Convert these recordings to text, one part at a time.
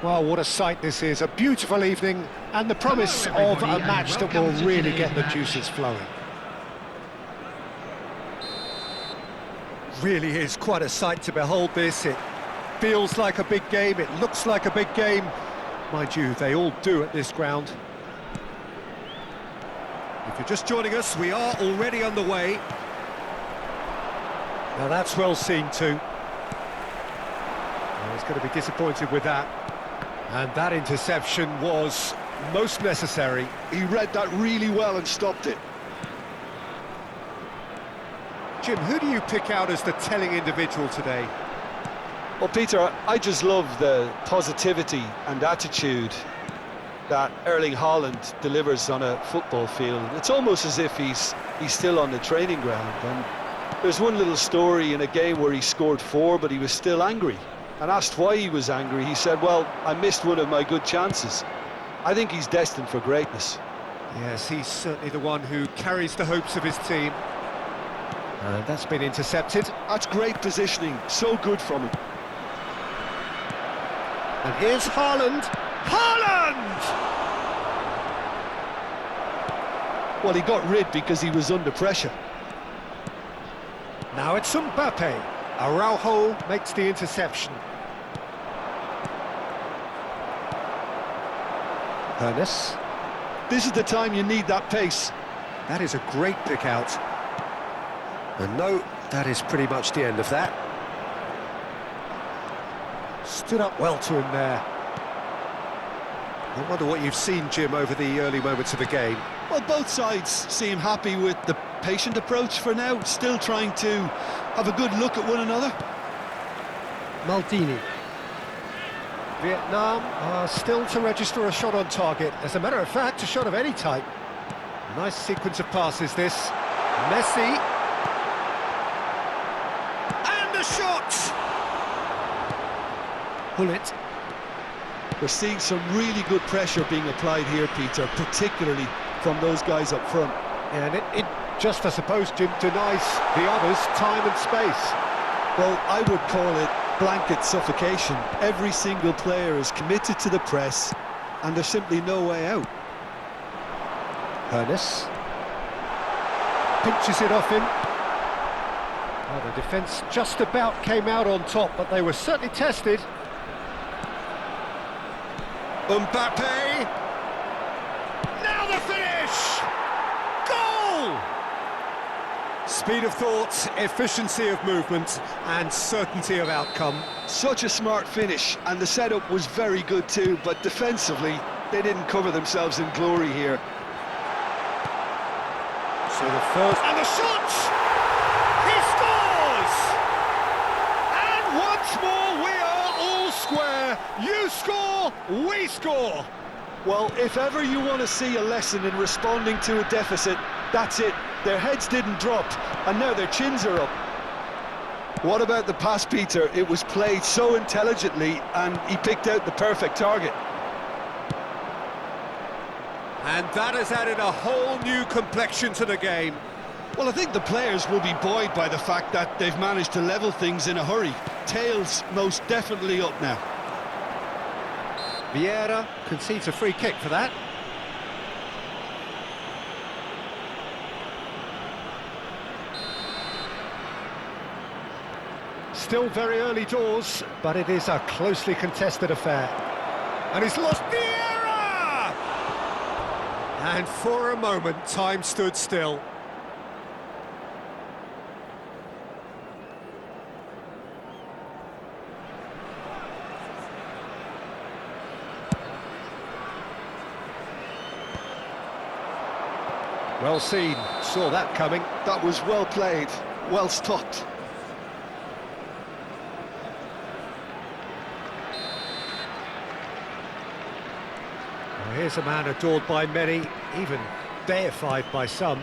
Well, what a sight this is, a beautiful evening and the promise of a match that will really get the juices flowing. Really is quite a sight to behold this. It feels like a big game, it looks like a big game. Mind you, they all do at this ground. If you're just joining us, we are already underway. Now that's well seen too. Well, he's going to be disappointed with that. And that interception was most necessary. He read that really well and stopped it. Jim, who do you pick out as the telling individual today? Well, Peter, I just love the positivity and attitude that Erling Haaland delivers on a football field. It's almost as if he's still on the training ground. And there's one little story in a game where he scored 4, but he was still angry. And asked why he was angry, he said, well, I missed one of my good chances. I think he's destined for greatness. Yes, he's certainly the one who carries the hopes of his team. And that's been intercepted. That's great positioning, so good from him. And here's Haaland. Haaland! Well, he got rid because he was under pressure. Now it's Mbappe. Araujo makes the interception. Ernest. This is the time you need that pace. That is a great pick out. And no, that is pretty much the end of that. Stood up well to him there. I wonder what you've seen, Jim, over the early moments of the game. Well, both sides seem happy with the patient approach for now, still trying to have a good look at one another. Maldini. Vietnam are still to register a shot on target. As a matter of fact, a shot of any type. Nice sequence of passes, this. Messi. And a shot! Bullet. We're seeing some really good pressure being applied here, Peter, particularly from those guys up front. And it just, I suppose, Jim, denies the others time and space. Well, I would call it blanket suffocation. Every single player is committed to the press, and there's simply no way out. Ernest pinches it off him. Well, the defence just about came out on top, but they were certainly tested. Mbappe! Now the finish! Goal! Speed of thought, efficiency of movement, and certainty of outcome. Such a smart finish, and the setup was very good too, but defensively, they didn't cover themselves in glory here. So the first... And the shot! He scores! And once more we are all square. You score, we score. Well, if ever you want to see a lesson in responding to a deficit, that's it. Their heads didn't drop, and now their chins are up. What about the pass, Peter? It was played so intelligently, and he picked out the perfect target. And that has added a whole new complexion to the game. Well, I think the players will be buoyed by the fact that they've managed to level things in a hurry. Tails most definitely up now. Vieira concedes a free kick for that. Still very early doors, but it is a closely contested affair. And he's lost Vieira! And for a moment, time stood still. Well seen, saw that coming. That was well played, well stopped. Well, here's a man adored by many, even deified by some.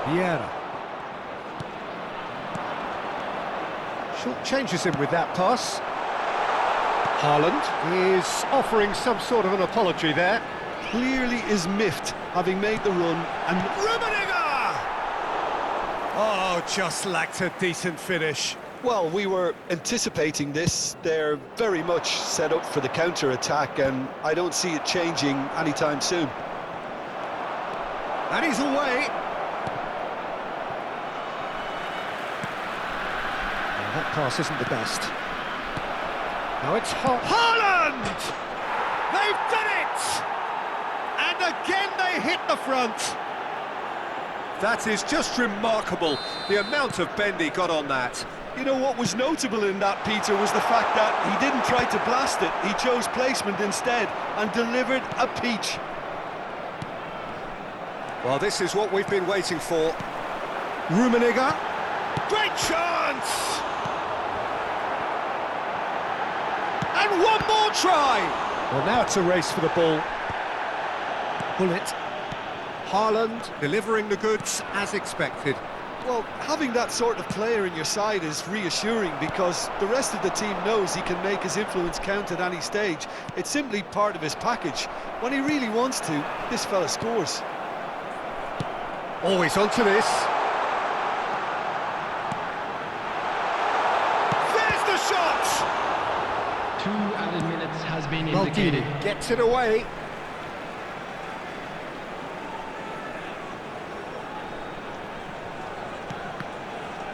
Vieira. Short changes him with that pass. Haaland is offering some sort of an apology there. Clearly is miffed, having made the run, and... Rummenigge! Oh, just lacked a decent finish. Well, we were anticipating this. They're very much set up for the counter-attack, and I don't see it changing anytime soon. And he's away. Well, that pass isn't the best. Now it's Haaland! They've done it! And again they hit the front. That is just remarkable, the amount of bend he got on that. You know what was notable in that, Peter, was the fact that he didn't try to blast it. He chose placement instead and delivered a peach. Well, this is what we've been waiting for. Rummenigge. Great chance! And one more try! Well, now it's a race for the ball. Bullet. Haaland delivering the goods as expected. Well, having that sort of player in your side is reassuring because the rest of the team knows he can make his influence count at any stage. It's simply part of his package. When he really wants to, this fella scores. Always onto this. There's the shot! 2 added minutes has been indicated. Maldini gets it away.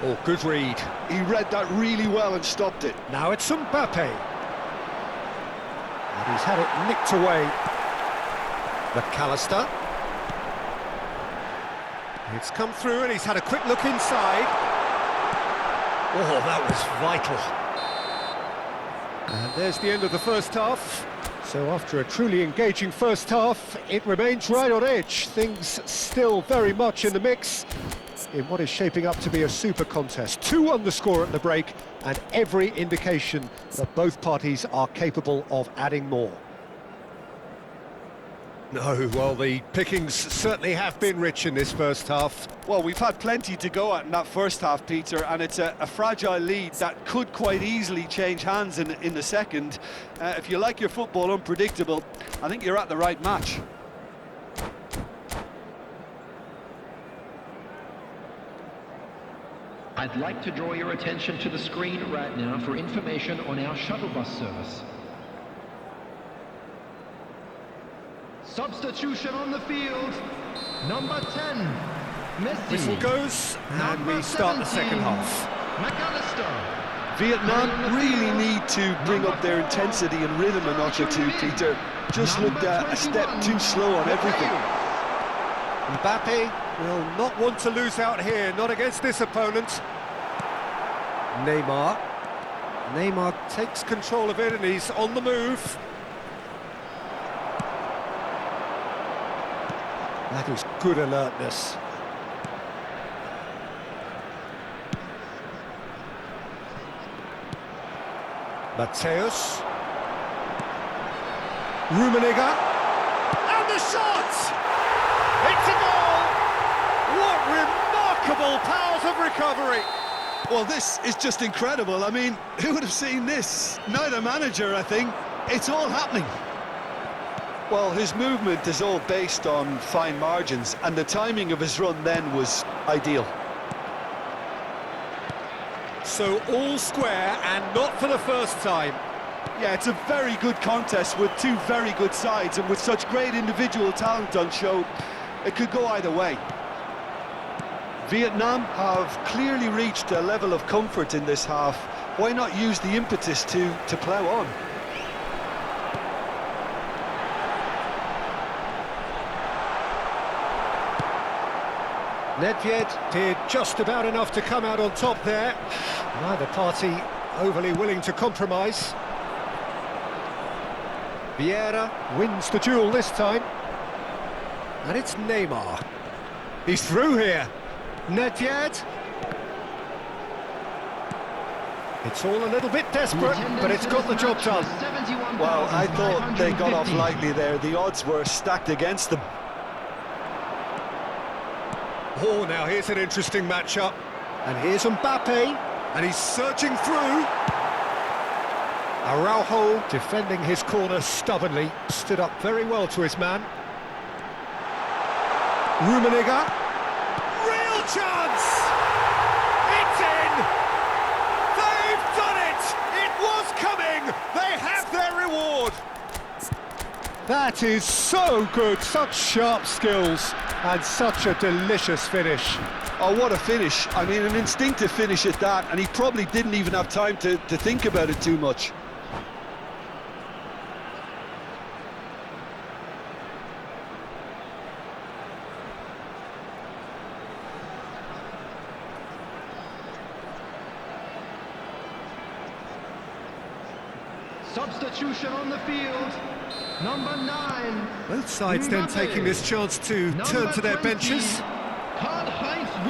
Oh, good read. He read that really well and stopped it. Now it's Mbappe. And he's had it nicked away. McAllister. It's come through and he's had a quick look inside. Oh, that was vital. And there's the end of the first half. So after a truly engaging first half, it remains right on edge. Things still very much in the mix in what is shaping up to be a super contest. 2-1 the score at the break, and every indication that both parties are capable of adding more. No, well, the pickings certainly have been rich in this first half. Well, we've had plenty to go at in that first half, Peter, and it's a fragile lead that could quite easily change hands in the second. If you like your football unpredictable, I think you're at the right match. I'd like to draw your attention to the screen right now for information on our shuttle bus service. Substitution on the field, number 10, Messi. Whistle goes, and we start the second half. McAllister. Vietnam really need to bring up their intensity and rhythm a notch or two, Peter. Just looked a step too slow on everything. Mbappe Will not want to lose out here, not against this opponent. Neymar. Neymar takes control of it and he's on the move. That is good alertness. Mateus. Rummenigge. And the shot! It's a goal! What remarkable powers of recovery! Well, this is just incredible. I mean, who would have seen this? Neither manager, I think. It's all happening. Well, his movement is all based on fine margins, and the timing of his run then was ideal. So all square, and not for the first time. Yeah, it's a very good contest with two very good sides, and with such great individual talent on show, it could go either way. Vietnam have clearly reached a level of comfort in this half. Why not use the impetus to plough on? Nedved did just about enough to come out on top there. Neither party overly willing to compromise. Vieira wins the duel this time. And it's Neymar. He's through here. Nedved. It's all a little bit desperate, but it's got the job done. Well, I thought they got off lightly there. The odds were stacked against them. Oh, now here's an interesting matchup. And here's Mbappe, and he's surging through. Araujo defending his corner stubbornly, stood up very well to his man. Rummenigge. Real chance! It's in! They've done it! It was coming! They have their reward! That is so good, such sharp skills. And such a delicious finish. Oh, what a finish. I mean, an instinctive finish at that, and he probably didn't even have time to think about it too much. Substitution on the field. Number 9. Both sides then taking this chance to turn to their benches.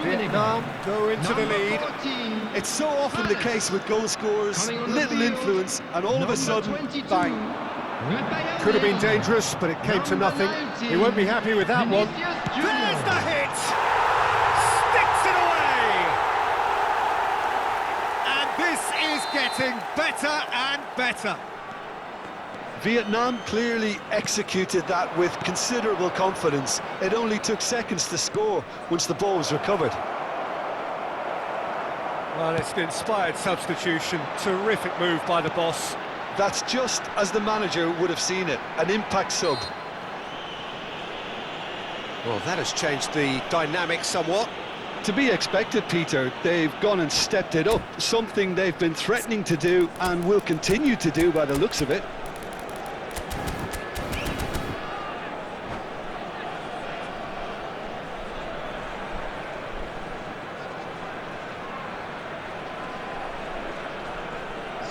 Vietnam go into the lead. It's so often the case with goal scorers, little influence, and all of a sudden, bang. Could have been dangerous, but it came to nothing. He won't be happy with that one. There's the hit! Sticks it away! And this is getting better and better. Vietnam clearly executed that with considerable confidence. It only took seconds to score once the ball was recovered. Well, it's an inspired substitution. Terrific move by the boss. That's just as the manager would have seen it, an impact sub. Well, that has changed the dynamic somewhat. To be expected, Peter. They've gone and stepped it up, something they've been threatening to do and will continue to do by the looks of it.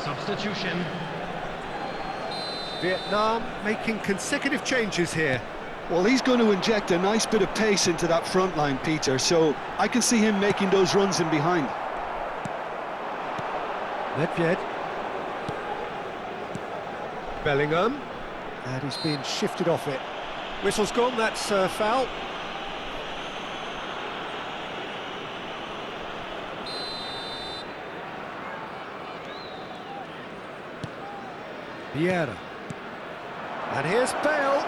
Substitution. Vietnam making consecutive changes here. Well, he's going to inject a nice bit of pace into that front line, Peter, so I can see him making those runs in behind. Nedved. Bellingham. And he's being shifted off it. Whistle's gone, that's foul. Vieira. And here's Bale.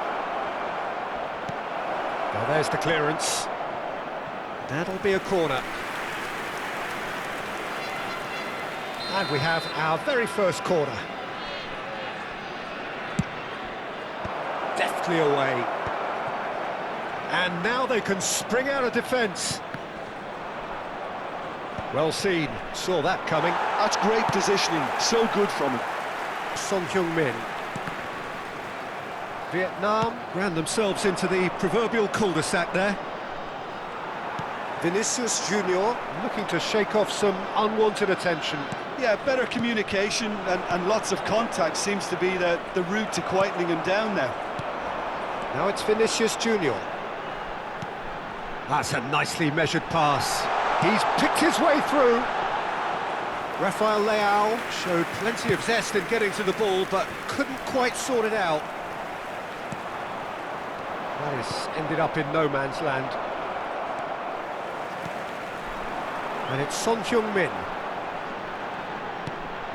Well, there's the clearance. That'll be a corner. And we have our very first corner. Deftly away. And now they can spring out of defence. Well seen, saw that coming. That's great positioning, so good from him. Son Heung-min. Vietnam ran themselves into the proverbial cul-de-sac there. Vinicius Junior looking to shake off some unwanted attention. Yeah, better communication and lots of contact seems to be the route to quietening him down now. Now it's Vinicius Junior. That's a nicely measured pass. He's picked his way through. Rafael Leao showed plenty of zest in getting to the ball, but couldn't quite sort it out. That has ended up in no man's land. And it's Son Heung-min.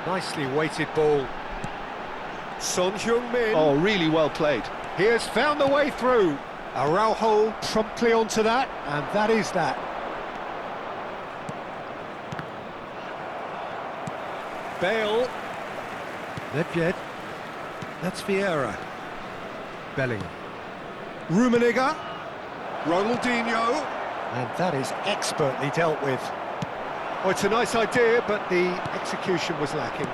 Nicely weighted ball. Son Heung-min. Oh, really well played. He has found the way through. Araujo promptly onto that, and that is that. Bale. Nedved. That's Vieira. Bellingham. Rummenigge. Ronaldinho. And that is expertly dealt with. Oh, it's a nice idea, but the execution was lacking.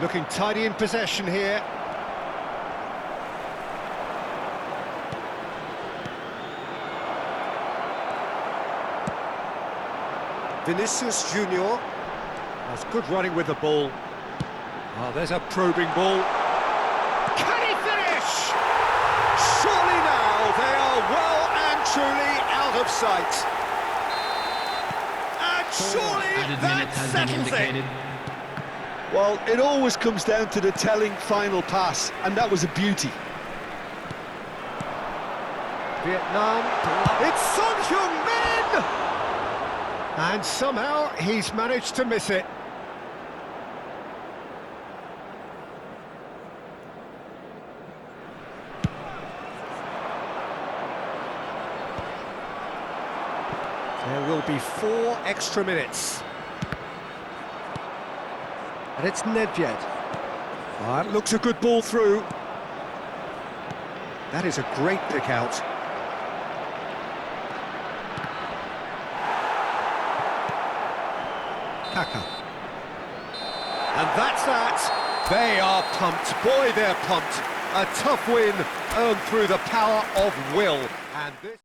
Looking tidy in possession here. Vinicius Junior. That's good running with the ball. Oh, there's a probing ball. Can he finish? Surely now they are well and truly out of sight. And surely that settles it. Well, it always comes down to the telling final pass, and that was a beauty. Vietnam. It's Son Heung-min! And somehow he's managed to miss it. There will be 4 extra minutes. And it's Nedved. That looks a good ball through. That is a great pick out. Kaka. And that's that. They are pumped. Boy, they're pumped. A tough win earned through the power of will. And this...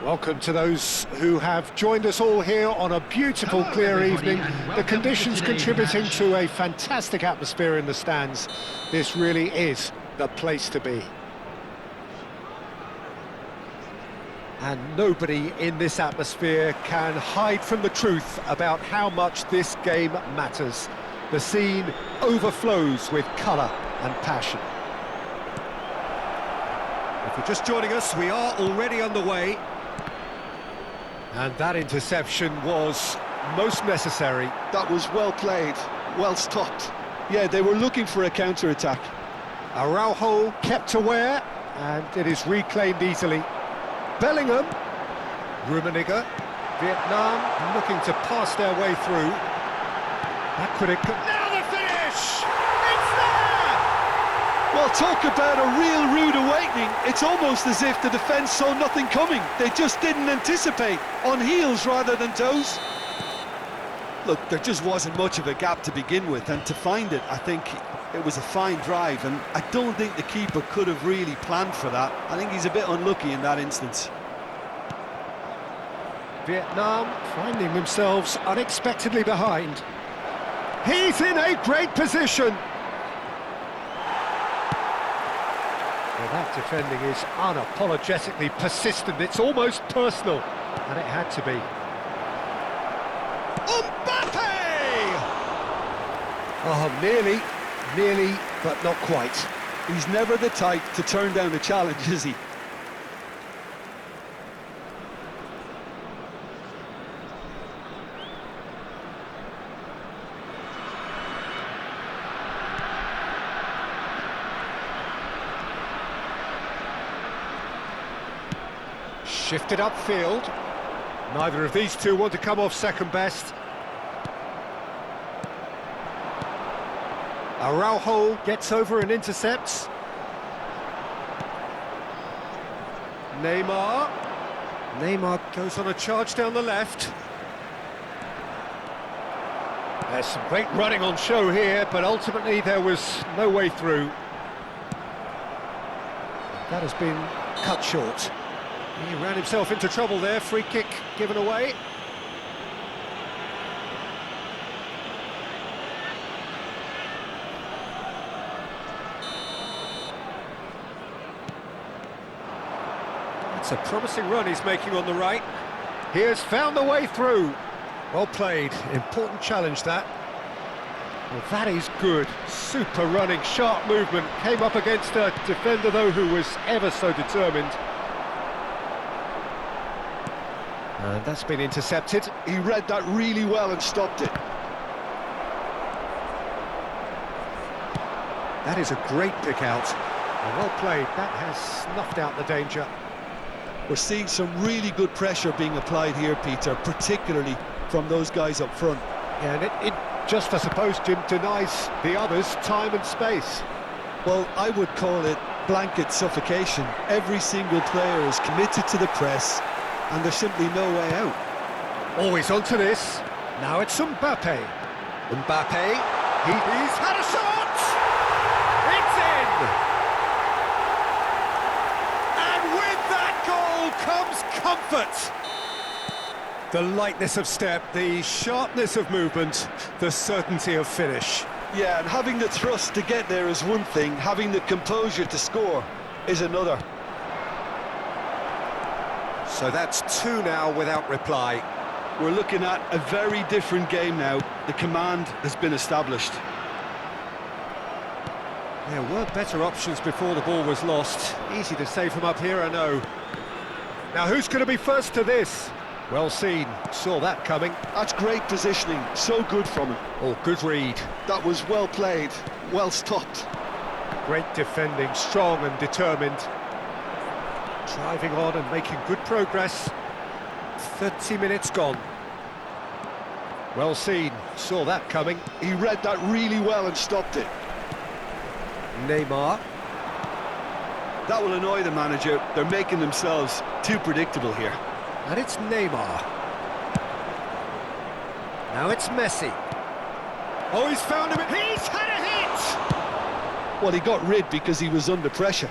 Welcome to those who have joined us all here on a beautiful, Hello, clear everybody, evening. and The welcome conditions to today's contributing match. to a fantastic atmosphere in the stands. This really is the place to be. And nobody in this atmosphere can hide from the truth about how much this game matters. The scene overflows with colour and passion. If you're just joining us, we are already underway. And that interception was most necessary. That was well played, well stopped. Yeah, they were looking for a counter-attack. Araujo kept aware, and it is reclaimed easily. Bellingham, Rummenigge, Vietnam looking to pass their way through. That could have... Now the finish! It's there! Well, talk about a real rude awakening. It's almost as if the defence saw nothing coming. They just didn't anticipate, on heels rather than toes. Look, there just wasn't much of a gap to begin with, and to find it, I think it was a fine drive, and I don't think the keeper could have really planned for that. I think he's a bit unlucky in that instance. Vietnam finding themselves unexpectedly behind. He's in a great position. Well, that defending is unapologetically persistent. It's almost personal, and it had to be. Mbappe! Oh, nearly, but not quite. He's never the type to turn down a challenge, is he? Shifted upfield. Neither of these two want to come off second best. Araujo gets over and intercepts. Neymar goes on a charge down the left. There's some great running on show here, but ultimately there was no way through. That has been cut short. He ran himself into trouble there, free kick given away. It's a promising run he's making on the right. He has found the way through. Well played, important challenge that. Well, that is good, super running, sharp movement. Came up against a defender though who was ever so determined. And that's been intercepted. He read that really well and stopped it. That is a great pick out. Well played, that has snuffed out the danger. We're seeing some really good pressure being applied here, Peter, particularly from those guys up front. Yeah, and it just, I suppose, Jim, denies the others time and space. Well, I would call it blanket suffocation. Every single player is committed to the press, and there's simply no way out. Always onto this. Now it's Mbappe. Mbappe, he's had a shot! It's in! And with that goal comes comfort. The lightness of step, the sharpness of movement, the certainty of finish. Yeah, and having the thrust to get there is one thing, having the composure to score is another. So that's two now without reply. We're looking at a very different game now. The command has been established. There were better options before the ball was lost. Easy to say from up here, I know. Now who's going to be first to this? Well seen, saw that coming. That's great positioning, so good from him. Oh, good read. That was well played, well stopped. Great defending, strong and determined. Driving on and making good progress. 30 minutes gone. Well seen, saw that coming. He read that really well and stopped it. Neymar. That will annoy the manager. They're making themselves too predictable here. And it's Neymar. Now it's Messi. Oh, he's found him. He's had a hit! Well, he got rid because he was under pressure.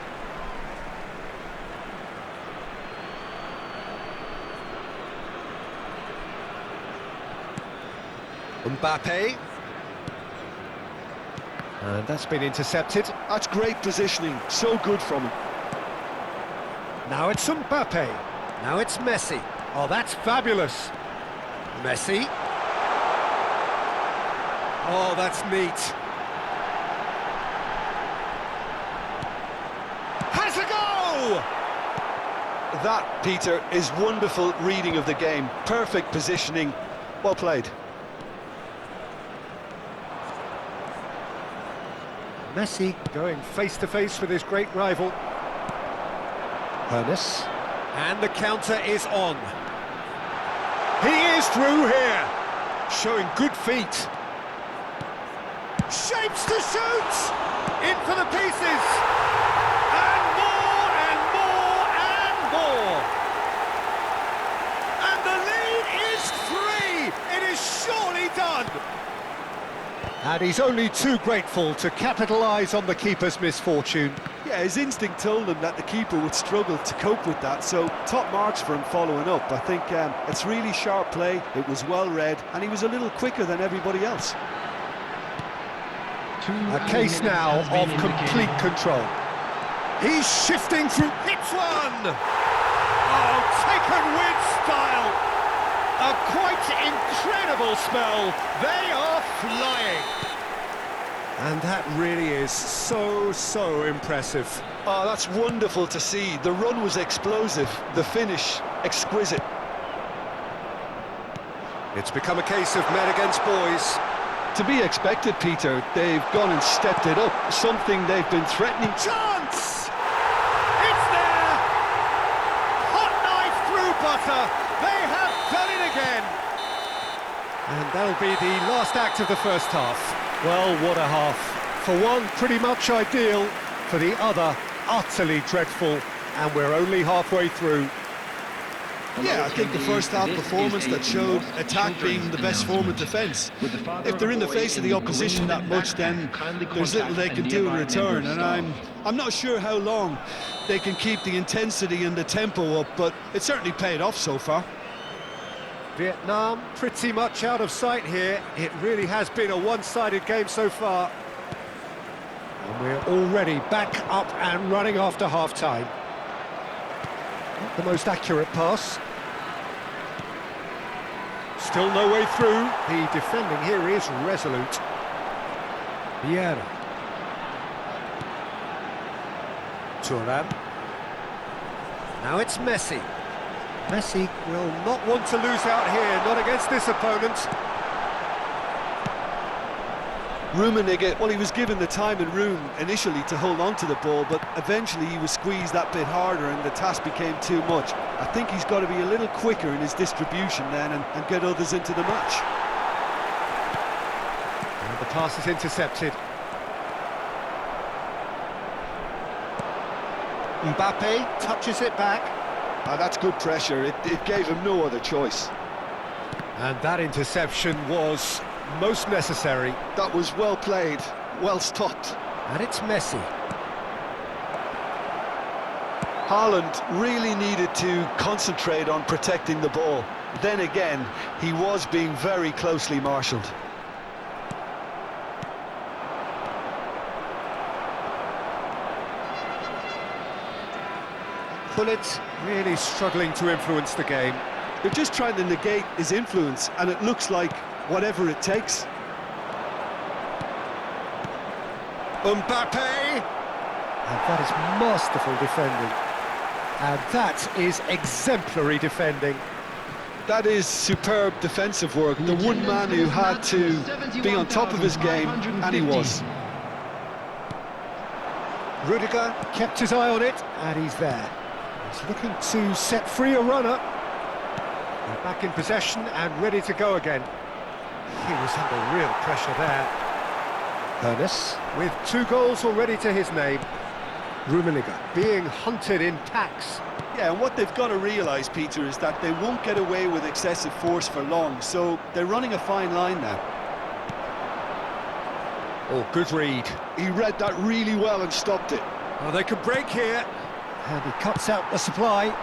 Mbappe. And that's been intercepted. That's great positioning, so good from him. Now it's Mbappe. Now it's Messi. Oh, that's fabulous. Messi. Oh, that's neat. Has a go! That, Peter, is wonderful reading of the game. Perfect positioning. Well played. Messi going face-to-face with his great rival. Ernest. And the counter is on. He is through here. Showing good feet. Shapes to shoot! In for the pieces! And more and more and more! And the lead is 3! It is surely done! And he's only too grateful to capitalise on the keeper's misfortune. Yeah, his instinct told him that the keeper would struggle to cope with that, so top marks for him following up. I think it's really sharp play, it was well read, and he was a little quicker than everybody else. A case now of complete control. He's shifting through. Hits one! Oh, taken with style. A quite incredible spell. They are flying. And that really is so impressive. Oh, that's wonderful to see. The run was explosive, the finish exquisite. It's become a case of men against boys. To be expected, Peter. They've gone and stepped it up, something they've been threatening. Chance! It's there! Hot knife through butter. They have done it again. And that'll be the last act of the first half. Well, what a half. For one, pretty much ideal. For the other, utterly dreadful. And we're only halfway through. Yeah, I think the first half performance that showed attack being the best form of defence. If they're in the face of the opposition that much, then there's little they can do in return, and I'm not sure how long they can keep the intensity and the tempo up, but it certainly paid off so far. Vietnam pretty much out of sight here. It really has been a one-sided game so far. And we're already back up and running after half-time. Not the most accurate pass. Still no way through. The defending here is resolute. Vieira. Thuram. Now it's Messi. Messi will not want to lose out here, not against this opponent. Rummenigge, well, he was given the time and room initially to hold on to the ball, but eventually he was squeezed that bit harder and the task became too much. I think he's got to be a little quicker in his distribution then and get others into the match. And the pass is intercepted. Mbappe touches it back. That's good pressure, it gave him no other choice. And that interception was most necessary. That was well played, well stopped. And it's Messi. Haaland really needed to concentrate on protecting the ball. Then again, he was being very closely marshalled. Pullet really struggling to influence the game. They're just trying to negate his influence, and it looks like whatever it takes. Mbappe! And that is masterful defending. And that is exemplary defending. That is superb defensive work. The one man who had to be on top of his game, and he was. Rudiger kept his eye on it, and he's there. He's looking to set free a runner. And back in possession and ready to go again. He was under real pressure there. Ernest, with 2 goals already to his name. Rummenigge being hunted in packs. Yeah, and what they've got to realise, Peter, is that they won't get away with excessive force for long, so they're running a fine line now. Oh, good read. He read that really well and stopped it. Oh, they could break here. And he cuts out the supply.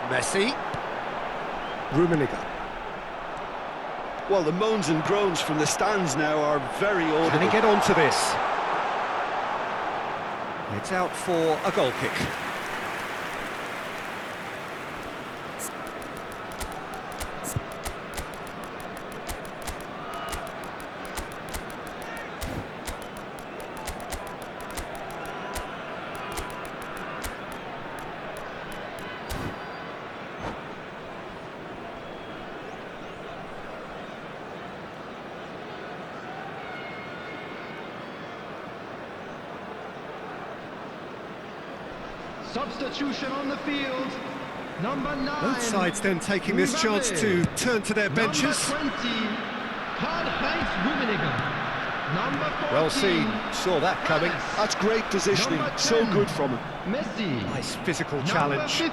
Messi. Rummenigge. Well, the moans and groans from the stands now are very audible. Can he get onto this? It's out for a goal kick. Substitution on the field. Number 9. Both sides then taking this chance to turn to their benches. Number 20, Karl-Heinz Rummenigge. Number 14, Well seen, saw that coming. That's great positioning, Number so 10, good from him. Messi. Nice physical Number challenge. 15,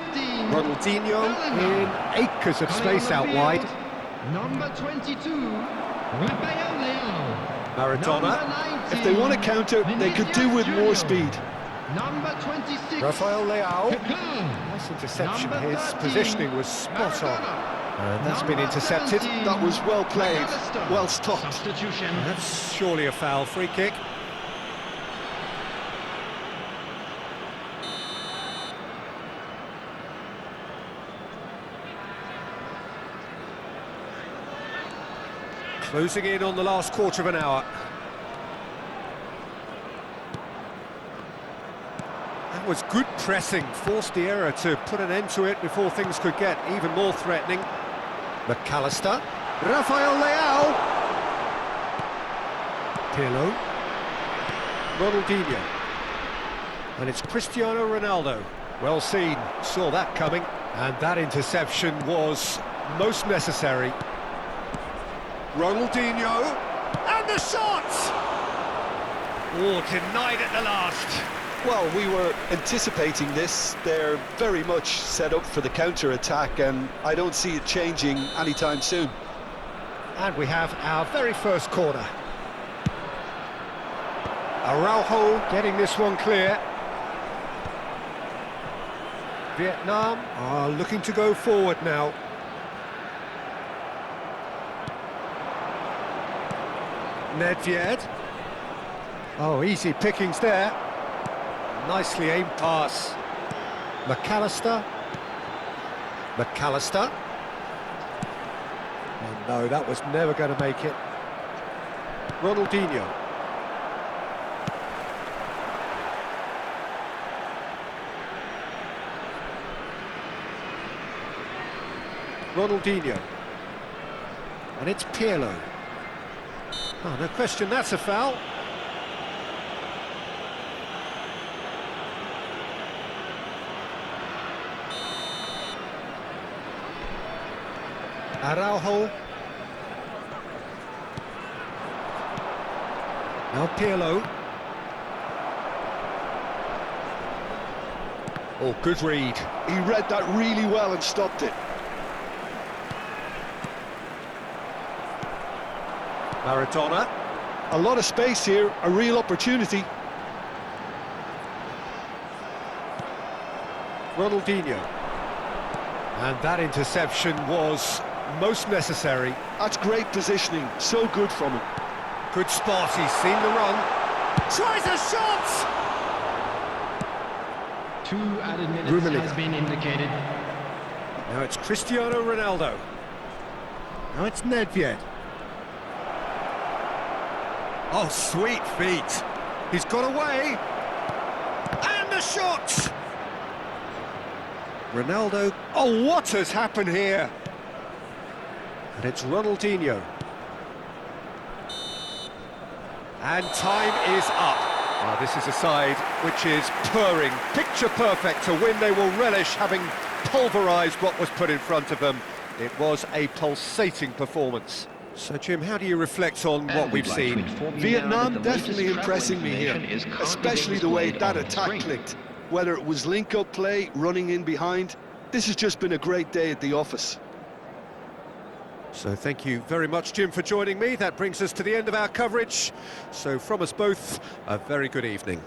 Ronaldinho in Bellingham. acres of Coming space on out the wide. field, Number 22, Rafael Leao. Maradona. Number 19, If they want to counter, they could do with more Vinicius speed. Junior. Number 26, Rafael Leao. Kaká. Nice interception. Number His 13, positioning was spot on. And that's been Number intercepted. 17, That was well played, McAllister. well stopped. Substitution. That's surely a foul. Free kick. Closing in on the last quarter of an hour. That was good pressing, forced the error to put an end to it before things could get even more threatening. McAllister, Rafael Leao, Pirlo, Ronaldinho, and it's Cristiano Ronaldo. Well seen, saw that coming, and that interception was most necessary. Ronaldinho, and the shot! Oh, denied at the last. Well, we were anticipating this. They're very much set up for the counter-attack, and I don't see it changing anytime soon. And we have our very first corner. Araujo getting this one clear. Vietnam are looking to go forward now. Nedved. Oh, easy pickings there. Nicely aimed pass. McAllister. McAllister. Oh no, that was never going to make it. Ronaldinho. Ronaldinho. And it's Pirlo. Oh, no question, that's a foul. Araujo. Now Pirlo. Oh, good read. He read that really well and stopped it. Maradona. A lot of space here, a real opportunity. Ronaldinho. And that interception was most necessary. That's great positioning, so good from him. Good spot, he's seen the run. Tries a shot! 2 added minutes Rummenigge. has been indicated. Now it's Cristiano Ronaldo. Now it's Nedved. Oh, sweet feet. He's got away. And the shot! Ronaldo. Oh, what has happened here? And it's Ronaldinho. And time is up. Well, this is a side which is purring, picture perfect to win. They will relish having pulverised what was put in front of them. It was a pulsating performance. So, Jim, how do you reflect on what we've seen? Vietnam definitely impressing me here, especially the way that attack clicked. Whether it was link-up play, running in behind, this has just been a great day at the office. So thank you very much, Jim, for joining me. That brings us to the end of our coverage. So from us both, a very good evening.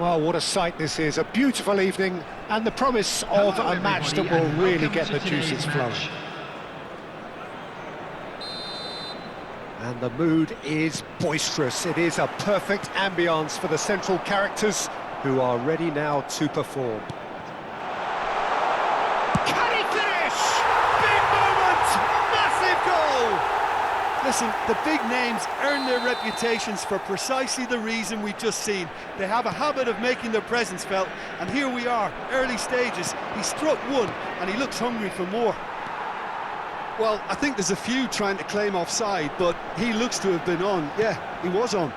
Well, what a sight this is. A beautiful evening and the promise of Hello, a match that everybody, will and really welcome get to the today's juices match. flowing. And the mood is boisterous. It is a perfect ambience for the central characters who are ready now to perform. Can he finish? Big moment! Massive goal! Listen, the big names earn their reputations for precisely the reason we've just seen. They have a habit of making their presence felt, and here we are, early stages. He struck one, and he looks hungry for more. Well, I think there's a few trying to claim offside, but he looks to have been on. Yeah, he was on.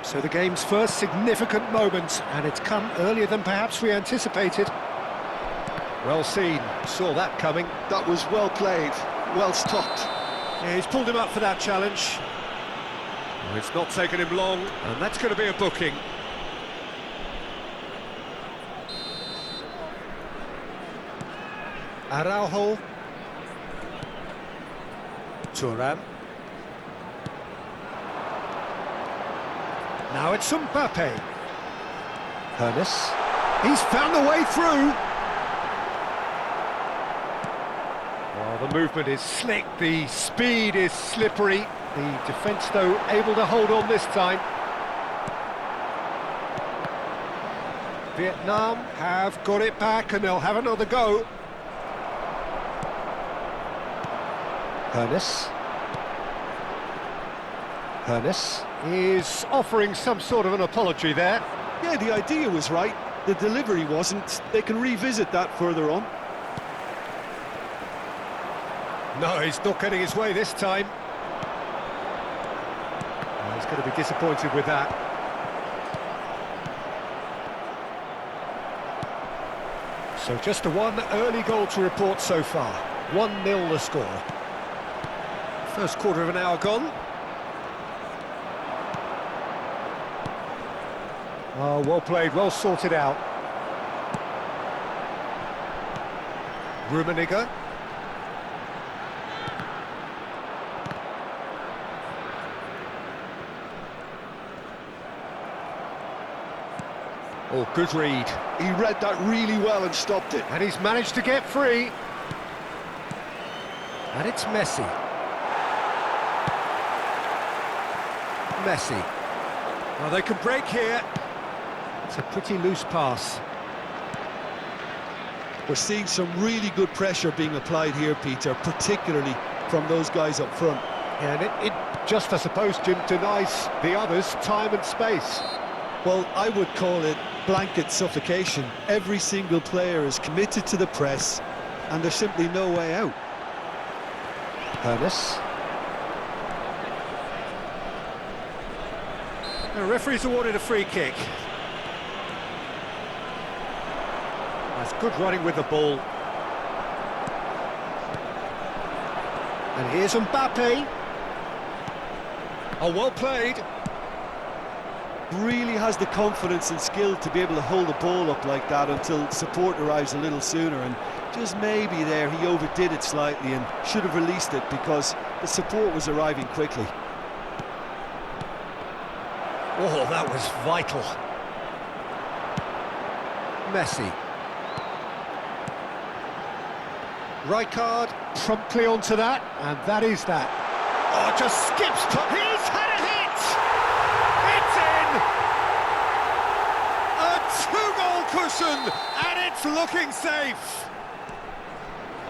So the game's first significant moment, and it's come earlier than perhaps we anticipated. Well seen, saw that coming. That was well played, well stopped. Yeah, he's pulled him up for that challenge. Well, it's not taken him long, and that's going to be a booking. Araujo. Thuram. Now it's Mbappe. Hernes. He's found a way through. Well, the movement is slick, the speed is slippery. The defence, though, able to hold on this time. Vietnam have got it back and they'll have another go. Hernes. Hernes is offering some sort of an apology there. Yeah, the idea was right. The delivery wasn't. They can revisit that further on. No, he's not getting his way this time. Oh, he's going to be disappointed with that. So just the one early goal to report so far. 1-0 the score. First quarter of an hour gone. Oh, well played, well sorted out. Rummenigge. Oh, good read. He read that really well and stopped it. And he's managed to get free. And it's Messi. Messi. Well, they can break here. It's a pretty loose pass. We're seeing some really good pressure being applied here, Peter, particularly from those guys up front. Yeah, and it just, I suppose, Jim, denies the others time and space. Well, I would call it blanket suffocation. Every single player is committed to the press, and there's simply no way out. Hernes. The referee's awarded a free kick. That's good running with the ball. And here's Mbappe. Oh, well played. Really has the confidence and skill to be able to hold the ball up like that until support arrives a little sooner, and just maybe there he overdid it slightly and should have released it because the support was arriving quickly. Oh, that was vital. Messi. Rijkaard promptly onto that, and that is that. Oh, just skips. He's had a hit! It's in! A 2-goal cushion, and it's looking safe.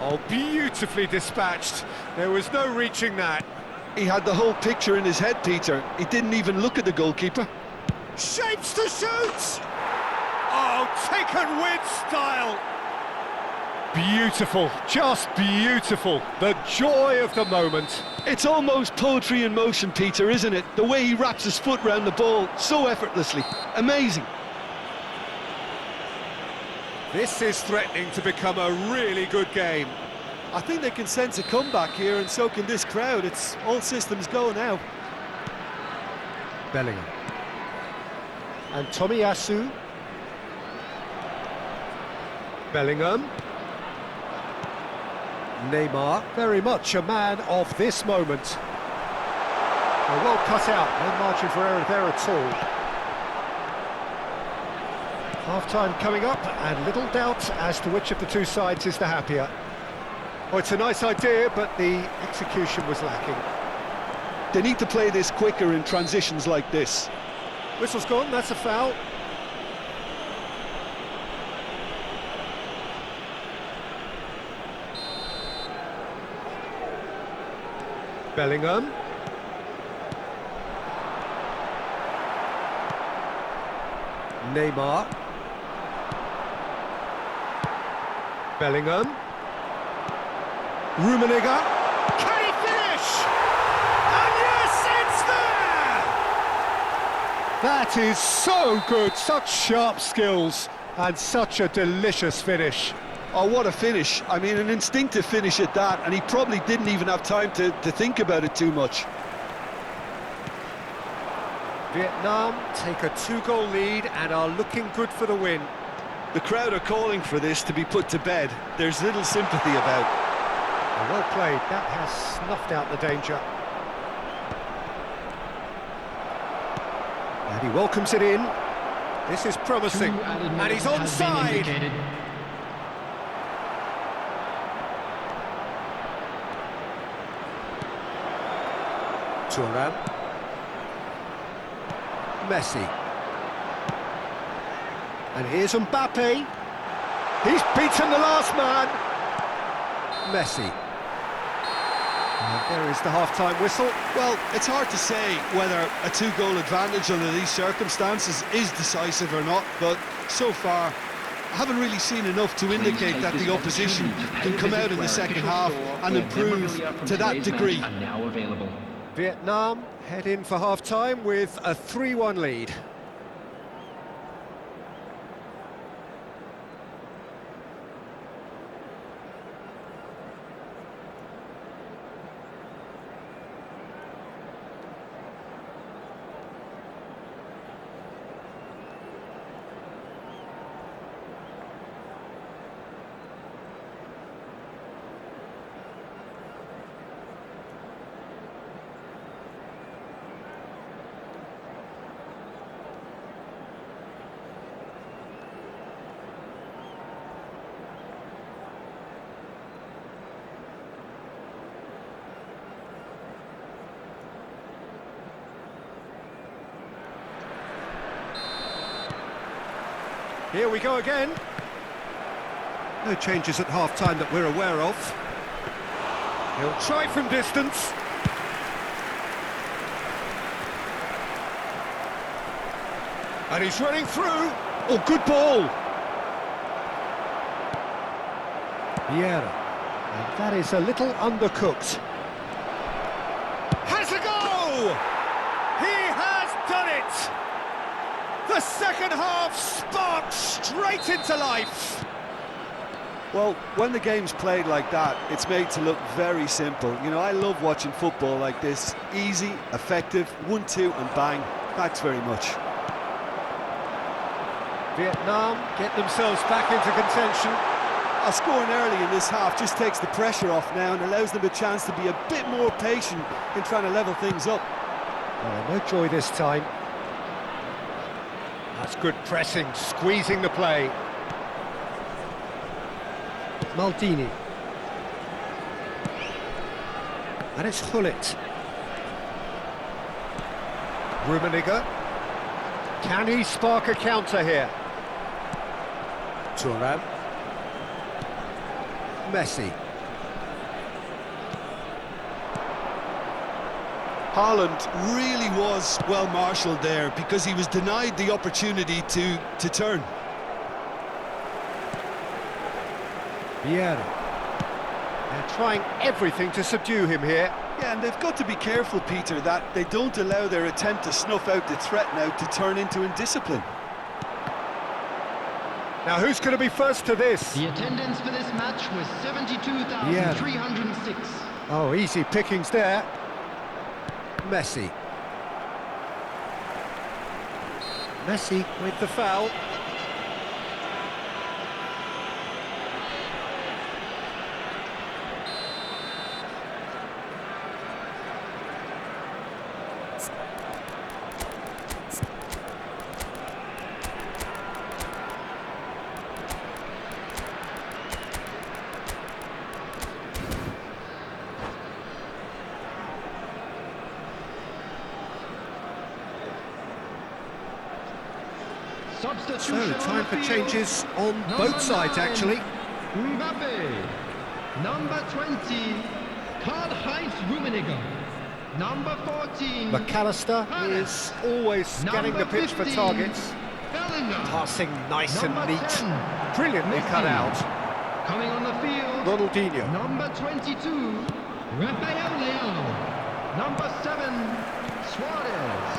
Oh, beautifully dispatched. There was no reaching that. He had the whole picture in his head, Peter. He didn't even look at the goalkeeper. Shapes to shoot! Oh, taken with style. Beautiful, just beautiful. The joy of the moment. It's almost poetry in motion, Peter, isn't it? The way he wraps his foot round the ball so effortlessly. Amazing. This is threatening to become a really good game. I think they can sense a comeback here, and so can this crowd. It's all systems go now. Bellingham. And Tomiyasu. Bellingham. Neymar, very much a man of this moment. Well cut out, no margin for error there at all. Half-time coming up, and little doubt as to which of the two sides is the happier. Oh, it's a nice idea, but the execution was lacking. They need to play this quicker in transitions like this. Whistle's gone, that's a foul. Bellingham. Neymar. Bellingham. Rummenigge. Can he finish? And yes, it's there! That is so good, such sharp skills and such a delicious finish. Oh, what a finish. I mean, an instinctive finish at that, and he probably didn't even have time to think about it too much. Vietnam take a 2-goal lead and are looking good for the win. The crowd are calling for this to be put to bed. There's little sympathy about. Well played, that has snuffed out the danger. And he welcomes it in. This is promising, and he's onside. Thuram. Messi. And here's Mbappe. He's beaten the last man. Messi. And there is the half-time whistle. Well, it's hard to say whether a 2-goal advantage under these circumstances is decisive or not, but so far I haven't really seen enough to indicate that the opposition can come out in the second half and improve to that degree. Vietnam head in for half-time with a 3-1 lead. Here we go again. No changes at half-time that we're aware of. He'll try from distance. And he's running through. Oh, good ball. Vieira. And that is a little undercooked. Has a go! He has done it! The second half sparks straight into life. Well, when the game's played like that, it's made to look very simple. You know, I love watching football like this. Easy, effective, 1-2 and bang. Thanks very much. Vietnam get themselves back into contention. Scoring early in this half just takes the pressure off now and allows them a chance to be a bit more patient in trying to level things up. Oh, no joy this time. That's good pressing, squeezing the play. Maldini. And it's Hullet. Rummenigge. Can he spark a counter here? Thuram. Messi. Haaland really was well marshalled there because he was denied the opportunity to turn. Vieira. They're trying everything to subdue him here. Yeah, and they've got to be careful, Peter, that they don't allow their attempt to snuff out the threat now to turn into indiscipline. Now, who's going to be first to this? The attendance for this match was 72,306. Oh, easy pickings there. Messi. Messi with the foul. So, time for changes on both sides, actually. Mbappe. Number 20, Karl-Heinz Rummenigge. Number 14, McAllister is always scanning the pitch for targets. Bellingham. Passing nice and Number neat. 10, Brilliantly cut Messi. out. Coming on the field, Ronaldinho. number 22, Rafael Leão. Number 7, Suarez.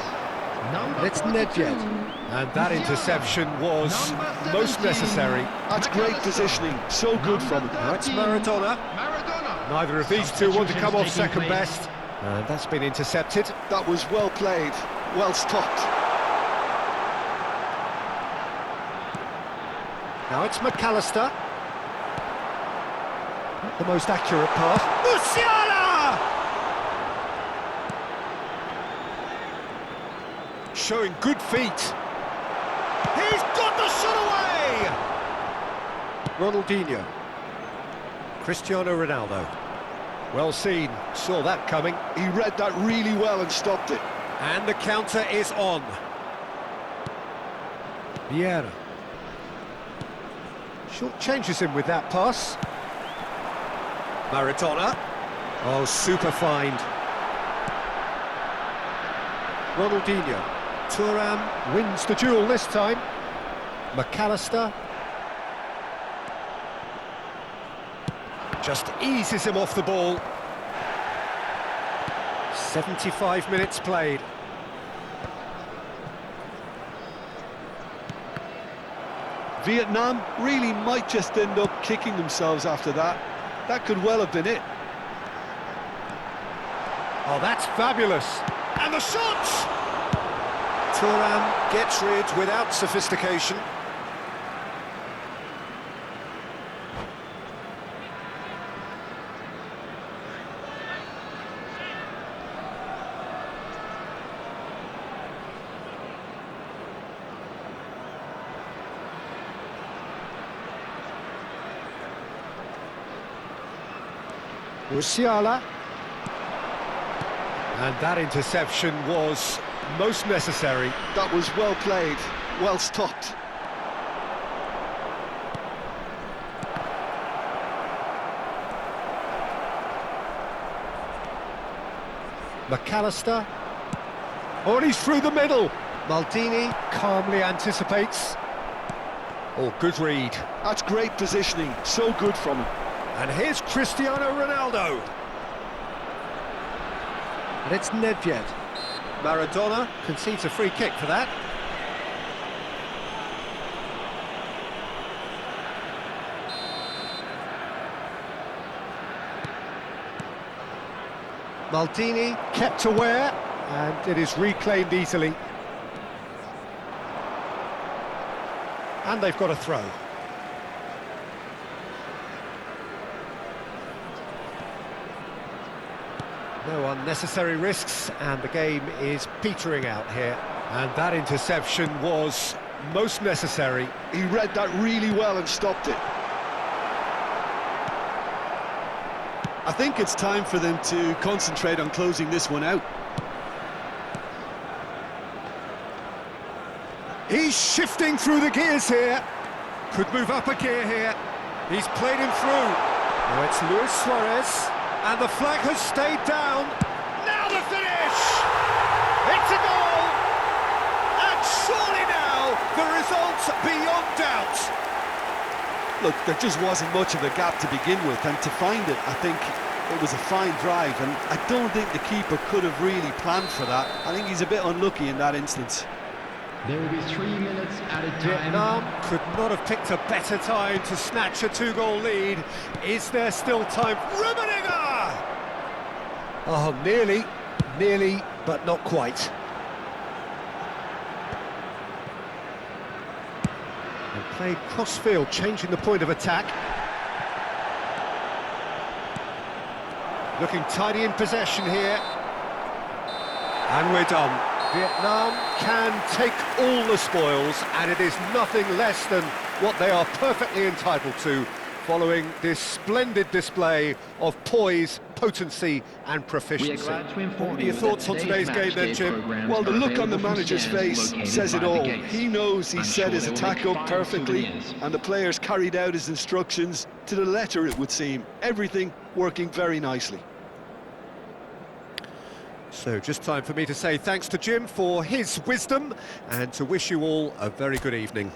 Number It's 42, Nedved. And that Musiala. interception was Number most 17, necessary. That's great McAllister. positioning, so good from him. Now it's 13, Maradona. Maradona. Neither of these two want to come off Substitutions second taking place. best. And that's been intercepted. That was well played, well stopped. Now it's McAllister. Not the most accurate pass. Musiala! Showing good feet. He's got the shot away! Ronaldinho. Cristiano Ronaldo. Well seen, saw that coming. He read that really well and stopped it. And the counter is on. Vieira. Short changes him with that pass. Maradona. Oh, super find. Ronaldinho. Thuram wins the duel this time. McAllister. Just eases him off the ball. 75 minutes played. Vietnam really might just end up kicking themselves after that. That could well have been it. Oh, that's fabulous. And the shot! Thuram gets rid without sophistication. Musiala. And that interception was most necessary. That was well played, well stopped. McAllister. Oh, and he's through the middle. Maldini calmly anticipates. Oh, good read. That's great positioning, so good from him. And here's Cristiano Ronaldo. And it's Nedved. Maradona concedes a free kick for that. Maldini kept aware, and it is reclaimed easily. And they've got a throw. No unnecessary risks, and the game is petering out here. And that interception was most necessary. He read that really well and stopped it. I think it's time for them to concentrate on closing this one out. He's shifting through the gears here. Could move up a gear here. He's played him through. Now it's Luis Suarez. And the flag has stayed down. Now the finish! It's a goal! And surely now, the result's beyond doubt. Look, there just wasn't much of a gap to begin with, and to find it, I think it was a fine drive, and I don't think the keeper could have really planned for that. I think he's a bit unlucky in that instance. There will be 3 minutes added time. Vietnam could not have picked a better time to snatch a two-goal lead. Is there still time? Rummenigge! Oh, nearly, but not quite. And played cross-field, changing the point of attack. Looking tidy in possession here. And we're done. Vietnam can take all the spoils, and it is nothing less than what they are perfectly entitled to. following this splendid display of poise, potency and We are proficiency. glad to inform What are you your that thoughts on today's today's game then, matchday Jim? programs Well, the are look on the available from manager's stands face located says it by the all. gates. He knows he I'm set sure his they will attack make up fine perfectly, souvenirs. and the players carried out his instructions to the letter, it would seem. Everything working very nicely. So just time for me to say thanks to Jim for his wisdom and to wish you all a very good evening.